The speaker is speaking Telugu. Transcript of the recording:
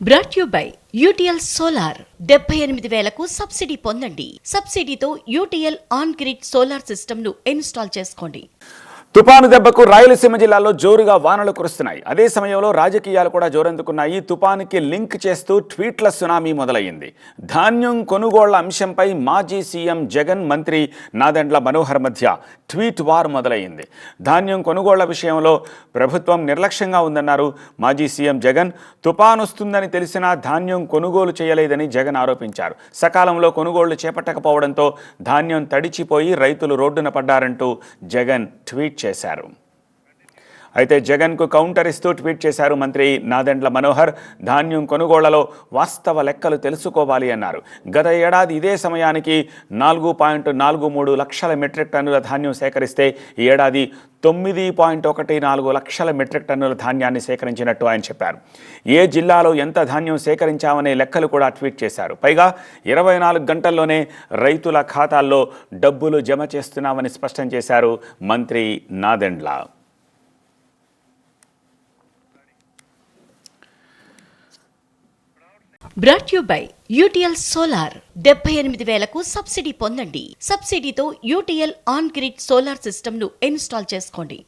Brought you by UTL solar 78,000కు సబ్సిడీ పొందండి. సబ్సిడీతో UTL on grid solar system ను ఇన్స్టాల్ చేసుకోండి. తుపాను దెబ్బకు రాయలసీమ జిల్లాలో జోరుగా వానలు కురుస్తున్నాయి. అదే సమయంలో రాజకీయాలు కూడా జోరందుకున్నాయి. తుపానుకి లింక్ చేస్తూ ట్వీట్ల సునామీ మొదలయ్యింది. ధాన్యం కొనుగోళ్ల అంశంపై మాజీ సీఎం జగన్, మంత్రి నాదెండ్ల మనోహర్ మధ్య ట్వీట్ వార్ మొదలయ్యింది. ధాన్యం కొనుగోళ్ల విషయంలో ప్రభుత్వం నిర్లక్ష్యంగా ఉందన్నారు మాజీ సీఎం జగన్. తుపాను వస్తుందని తెలిసినా ధాన్యం కొనుగోలు చేయలేదని జగన్ ఆరోపించారు. సకాలంలో కొనుగోళ్లు చేపట్టకపోవడంతో ధాన్యం తడిచిపోయి రైతులు రోడ్డున పడ్డారంటూ జగన్ ట్వీట్ చేశారు. అయితే జగన్కు కౌంటర్ ఇస్తూ ట్వీట్ చేశారు మంత్రి నాదెండ్ల మనోహర్. ధాన్యం కొనుగోళ్లలో వాస్తవ లెక్కలు తెలుసుకోవాలి అన్నారు. గత ఏడాది ఇదే సమయానికి 4.43 లక్షల మెట్రిక్ టన్నుల ధాన్యం సేకరిస్తే ఈ ఏడాది 9.14 లక్షల మెట్రిక్ టన్నుల ధాన్యాన్ని సేకరించినట్టు ఆయన చెప్పారు. ఏ జిల్లాలో ఎంత ధాన్యం సేకరించామనే లెక్కలు కూడా ట్వీట్ చేశారు. పైగా 24 గంటల్లోనే రైతుల ఖాతాల్లో డబ్బులు జమ చేస్తున్నామని స్పష్టం చేశారు మంత్రి Nadendla. Brought you by UTL solar 78,000కు సబ్సిడీ పొందండి. సబ్సిడీతో UTL on grid solar system ను ఇన్స్టాల్ చేసుకోండి.